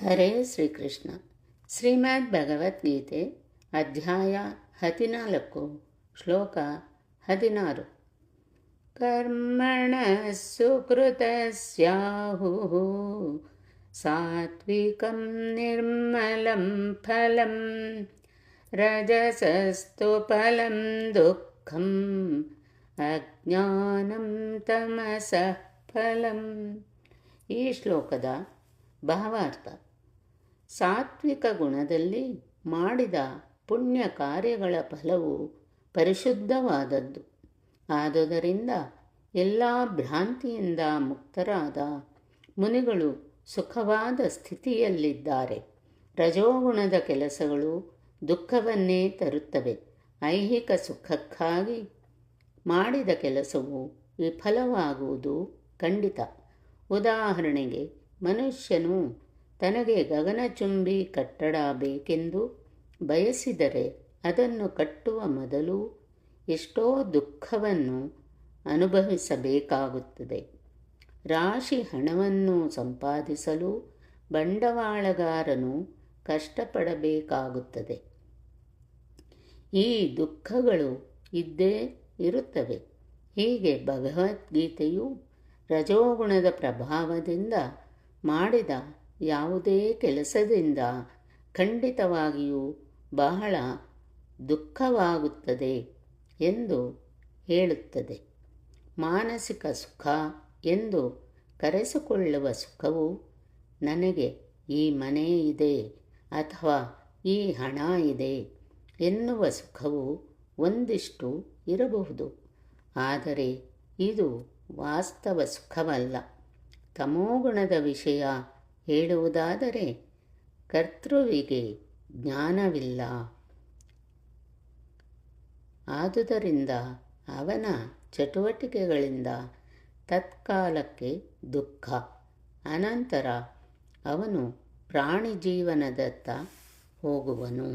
ಹರೇ ಶ್ರೀಕೃಷ್ಣ. ಶ್ರೀಮದ್ ಭಗವದ್ಗೀತೆ ಅಧ್ಯಾಯ 14 ಶ್ಲೋಕ 16. ಕರ್ಮಣ ಸುಕೃತಸ್ಯಾಹುಃ ಸಾತ್ವಿಕಂ ನಿರ್ಮಲಂ ಫಲಂ ರಜಸಸ್ತು ಫಲಂ ದುಃಖಂ ಅಜ್ಞಾನಂ ತಮಸಃ ಫಲಂ. ಈ ಶ್ಲೋಕದ ಭಾವಾರ್ಥ: ಸಾತ್ವಿಕ ಗುಣದಲ್ಲಿ ಮಾಡಿದ ಪುಣ್ಯ ಕಾರ್ಯಗಳ ಫಲವು ಪರಿಶುದ್ಧವಾದದ್ದು. ಆದುದರಿಂದ ಎಲ್ಲ ಭ್ರಾಂತಿಯಿಂದ ಮುಕ್ತರಾದ ಮುನಿಗಳು ಸುಖವಾದ ಸ್ಥಿತಿಯಲ್ಲಿದ್ದಾರೆ. ರಜೋಗುಣದ ಕೆಲಸಗಳು ದುಃಖವನ್ನೇ ತರುತ್ತವೆ. ಐಹಿಕ ಸುಖಕ್ಕಾಗಿ ಮಾಡಿದ ಕೆಲಸವು ವಿಫಲವಾಗುವುದು ಖಂಡಿತ. ಉದಾಹರಣೆಗೆ, ಮನುಷ್ಯನು ತನಗೆ ಗಗನಚುಂಬಿ ಕಟ್ಟಡ ಬೇಕೆಂದು ಬಯಸಿದರೆ ಅದನ್ನು ಕಟ್ಟುವ ಮೊದಲು ಎಷ್ಟೋ ದುಃಖವನ್ನು ಅನುಭವಿಸಬೇಕಾಗುತ್ತದೆ. ರಾಶಿ ಹಣವನ್ನು ಸಂಪಾದಿಸಲು ಬಂಡವಾಳಗಾರನು ಕಷ್ಟಪಡಬೇಕಾಗುತ್ತದೆ. ಈ ದುಃಖಗಳು ಇದ್ದೇ ಇರುತ್ತವೆ. ಹೀಗೆ ಭಗವದ್ಗೀತೆಯು ರಜೋಗುಣದ ಪ್ರಭಾವದಿಂದ ಮಾಡಿದ ಯಾವುದೇ ಕೆಲಸದಿಂದ ಖಂಡಿತವಾಗಿಯೂ ಬಹಳ ದುಃಖವಾಗುತ್ತದೆ ಎಂದು ಹೇಳುತ್ತದೆ. ಮಾನಸಿಕ ಸುಖ ಎಂದು ಕರೆಸಿಕೊಳ್ಳುವ ಸುಖವು ನನಗೆ ಈ ಮನೆ ಇದೆ ಅಥವಾ ಈ ಹಣ ಇದೆ ಎನ್ನುವ ಸುಖವು ಒಂದಿಷ್ಟು ಇರಬಹುದು. ಆದರೆ ಇದು ವಾಸ್ತವ ಸುಖವಲ್ಲ. ತಮೋಗುಣದ ವಿಷಯ ಹೇಳುವುದಾದರೆ, ಕರ್ತೃವಿಗೆ ಜ್ಞಾನವಿಲ್ಲ. ಆದುದರಿಂದ ಅವನ ಚಟುವಟಿಕೆಗಳಿಂದ ತತ್ಕಾಲಕ್ಕೆ ದುಃಖ. ಅನಂತರ ಅವನು ಪ್ರಾಣಿ ಜೀವನದತ್ತ ಹೋಗುವನು.